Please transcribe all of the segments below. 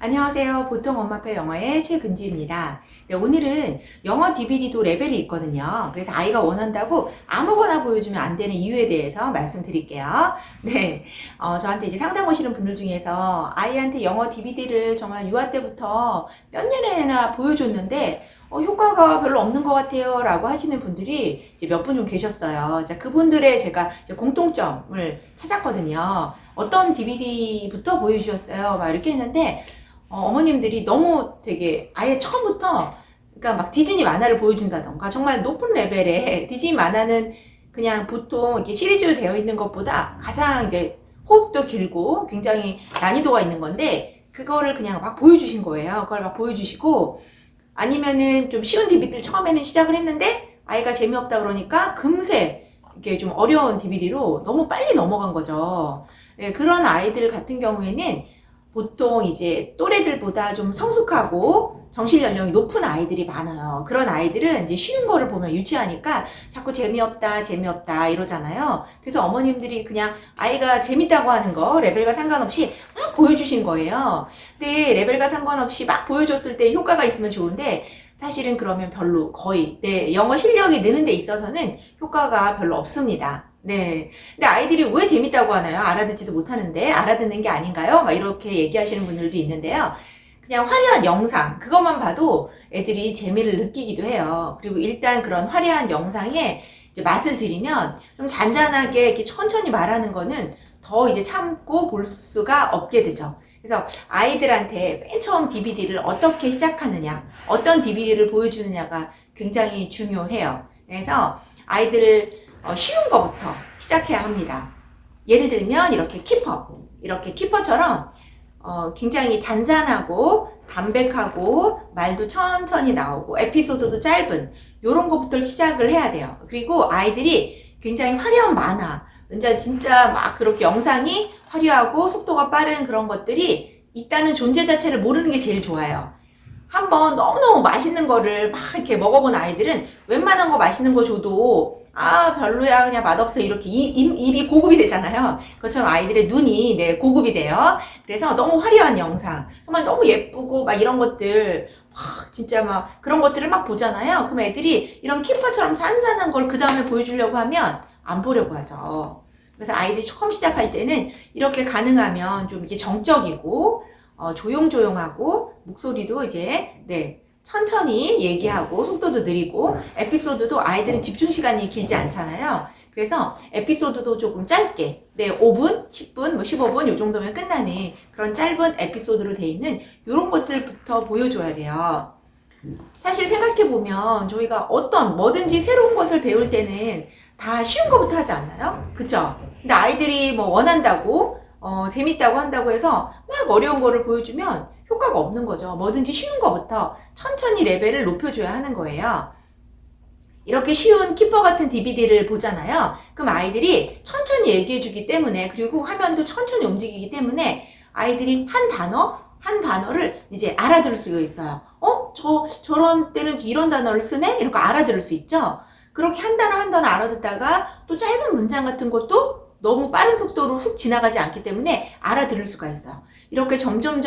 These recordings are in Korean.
안녕하세요. 보통 엄마표 영어의 최근주입니다. 네, 오늘은 영어 DVD도 레벨이 있거든요. 그래서 아이가 원한다고 아무거나 보여주면 안 되는 이유에 대해서 말씀드릴게요. 네, 저한테 이제 상담 오시는 분들 중에서 아이한테 영어 DVD를 정말 유아 때부터 몇 년이나 보여줬는데 효과가 별로 없는 것 같아요 라고 하시는 분들이 이제 몇 분 좀 계셨어요. 자, 그분들의 제가 이제 공통점을 찾았거든요. 어떤 DVD부터 보여주셨어요? 막 이렇게 했는데 어머님들이 너무 되게 아예 처음부터 그러니까 막 디즈니 만화를 보여준다던가 정말 높은 레벨의 디즈니 만화는 그냥 보통 이렇게 시리즈로 되어 있는 것보다 가장 이제 호흡도 길고 굉장히 난이도가 있는 건데 그거를 그냥 막 보여주신 거예요. 그걸 막 보여주시고 아니면은 좀 쉬운 DVD를 처음에는 시작을 했는데 아이가 재미없다 그러니까 금세 이렇게 좀 어려운 DVD로 너무 빨리 넘어간 거죠. 네, 그런 아이들 같은 경우에는 보통 이제 또래들보다 좀 성숙하고 정신 연령이 높은 아이들이 많아요. 그런 아이들은 이제 쉬운 거를 보면 유치하니까 자꾸 재미없다, 재미없다 이러잖아요. 그래서 어머님들이 그냥 아이가 재밌다고 하는 거 레벨과 상관없이 막 보여주신 거예요. 근데 레벨과 상관없이 막 보여줬을 때 효과가 있으면 좋은데 사실은 그러면 별로 거의 영어 실력이 느는 데 있어서는 효과가 별로 없습니다. 네. 근데 아이들이 왜 재밌다고 하나요? 알아듣지도 못하는데 알아듣는 게 아닌가요? 막 이렇게 얘기하시는 분들도 있는데요. 그냥 화려한 영상 그것만 봐도 애들이 재미를 느끼기도 해요. 그리고 일단 그런 화려한 영상에 이제 맛을 들이면 좀 잔잔하게 이렇게 천천히 말하는 거는 더 이제 참고 볼 수가 없게 되죠. 그래서 아이들한테 맨 처음 DVD를 어떻게 시작하느냐, 어떤 DVD를 보여주느냐가 굉장히 중요해요. 그래서 아이들을 쉬운 거부터 시작해야 합니다. 예를 들면 이렇게 키퍼처럼 굉장히 잔잔하고 담백하고 말도 천천히 나오고 에피소드도 짧은 이런 것부터 시작을 해야 돼요. 그리고 아이들이 굉장히 화려한 만화, 진짜 막 그렇게 영상이 화려하고 속도가 빠른 그런 것들이 있다는 존재 자체를 모르는 게 제일 좋아요. 한번 너무너무 맛있는 거를 막 이렇게 먹어본 아이들은 웬만한 거 맛있는 거 줘도 별로야 그냥 맛없어 이렇게 입이 고급이 되잖아요. 그것처럼 아이들의 눈이 고급이 돼요. 그래서 너무 화려한 영상 정말 너무 예쁘고 막 이런 것들 진짜 막 그런 것들을 막 보잖아요. 그럼 애들이 이런 키퍼처럼 잔잔한 걸 그 다음에 보여주려고 하면 안 보려고 하죠. 그래서 아이들이 처음 시작할 때는 이렇게 가능하면 좀 이렇게 정적이고 조용조용하고 목소리도 이제 천천히 얘기하고 속도도 느리고 에피소드도 아이들은 집중 시간이 길지 않잖아요. 그래서 에피소드도 조금 짧게 5분, 10분, 15분 요 정도면 끝나는 그런 짧은 에피소드로 돼 있는 이런 것들부터 보여줘야 돼요. 사실 생각해보면 저희가 뭐든지 새로운 것을 배울 때는 다 쉬운 것부터 하지 않나요? 그쵸? 근데 아이들이 뭐 원한다고 재밌다고 한다고 해서 막 어려운 거를 보여주면 효과가 없는 거죠. 뭐든지 쉬운 거부터 천천히 레벨을 높여줘야 하는 거예요. 이렇게 쉬운 키퍼 같은 DVD를 보잖아요. 그럼 아이들이 천천히 얘기해주기 때문에 그리고 화면도 천천히 움직이기 때문에 아이들이 한 단어를 이제 알아들을 수가 있어요. 저런 때는 이런 단어를 쓰네? 이렇게 알아들을 수 있죠. 그렇게 한 단어 알아듣다가 또 짧은 문장 같은 것도 너무 빠른 속도로 훅 지나가지 않기 때문에 알아들을 수가 있어요. 이렇게 점점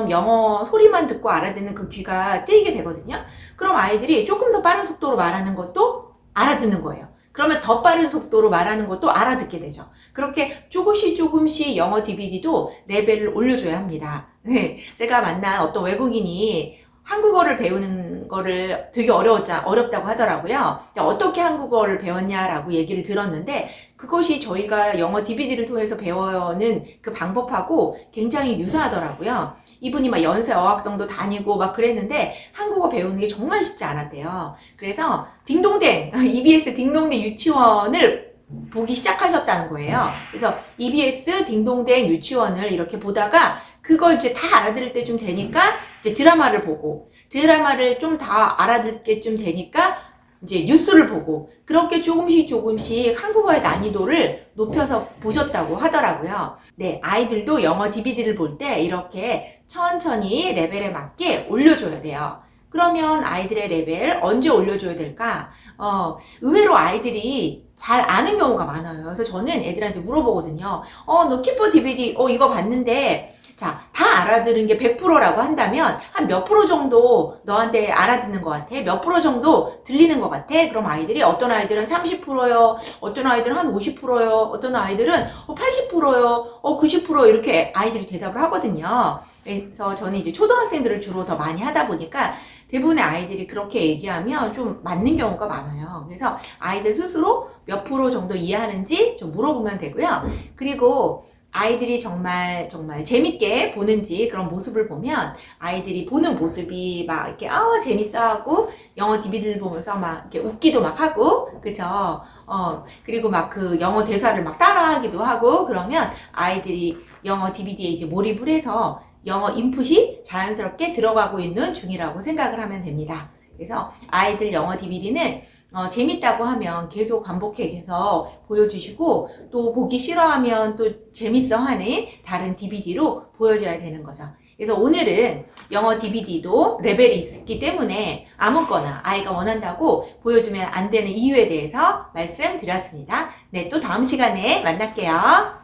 영어 소리만 듣고 알아듣는 그 귀가 뜨이게 되거든요. 그럼 아이들이 조금 더 빠른 속도로 말하는 것도 알아듣는 거예요. 그러면 더 빠른 속도로 말하는 것도 알아듣게 되죠. 그렇게 조금씩 영어 DVD도 레벨을 올려줘야 합니다. 네, 제가 만난 어떤 외국인이 한국어를 배우는 거를 되게 어렵다고 하더라고요. 어떻게 한국어를 배웠냐라고 얘기를 들었는데 그것이 저희가 영어 DVD를 통해서 배우는 그 방법하고 굉장히 유사하더라고요. 이분이 막 연세 어학당도 다니고 막 그랬는데 한국어 배우는 게 정말 쉽지 않았대요. 그래서 딩동댕, EBS 딩동댕 유치원을 보기 시작하셨다는 거예요. 그래서 EBS 딩동댕 유치원을 이렇게 보다가 그걸 이제 다 알아들을 때쯤 되니까 이제 드라마를 보고 드라마를 좀 다 알아들 때쯤 되니까 이제 뉴스를 보고 그렇게 조금씩 한국어의 난이도를 높여서 보셨다고 하더라고요. 네, 아이들도 영어 DVD를 볼 때 이렇게 천천히 레벨에 맞게 올려줘야 돼요. 그러면 아이들의 레벨 언제 올려줘야 될까? 의외로 아이들이 잘 아는 경우가 많아요. 그래서 저는 애들한테 물어보거든요. 너 키퍼 DVD, 이거 봤는데 자, 다 알아들은 게 100%라고 한다면 한 몇 프로 정도 너한테 알아듣는 것 같아? 몇 프로 정도 들리는 것 같아? 그럼 아이들이 어떤 아이들은 30%요, 어떤 아이들은 한 50%요, 어떤 아이들은 80%요, 90% 이렇게 아이들이 대답을 하거든요. 그래서 저는 이제 초등학생들을 주로 더 많이 하다 보니까 대부분의 아이들이 그렇게 얘기하면 좀 맞는 경우가 많아요. 그래서 아이들 스스로 몇 프로 정도 이해하는지 좀 물어보면 되고요. 그리고 아이들이 정말 재밌게 보는지 그런 모습을 보면 아이들이 보는 모습이 막 이렇게 재밌어 하고 영어 DVD를 보면서 막 이렇게 웃기도 막 하고 그죠? 그리고 막 그 영어 대사를 막 따라하기도 하고 그러면 아이들이 영어 DVD에 이제 몰입을 해서 영어 인풋이 자연스럽게 들어가고 있는 중이라고 생각을 하면 됩니다. 그래서 아이들 영어 DVD는 재밌다고 하면 계속 반복해서 보여주시고 또 보기 싫어하면 또 재밌어 하는 다른 DVD로 보여줘야 되는 거죠. 그래서 오늘은 영어 DVD도 레벨이 있기 때문에 아무거나 아이가 원한다고 보여주면 안 되는 이유에 대해서 말씀드렸습니다. 네, 또 다음 시간에 만날게요.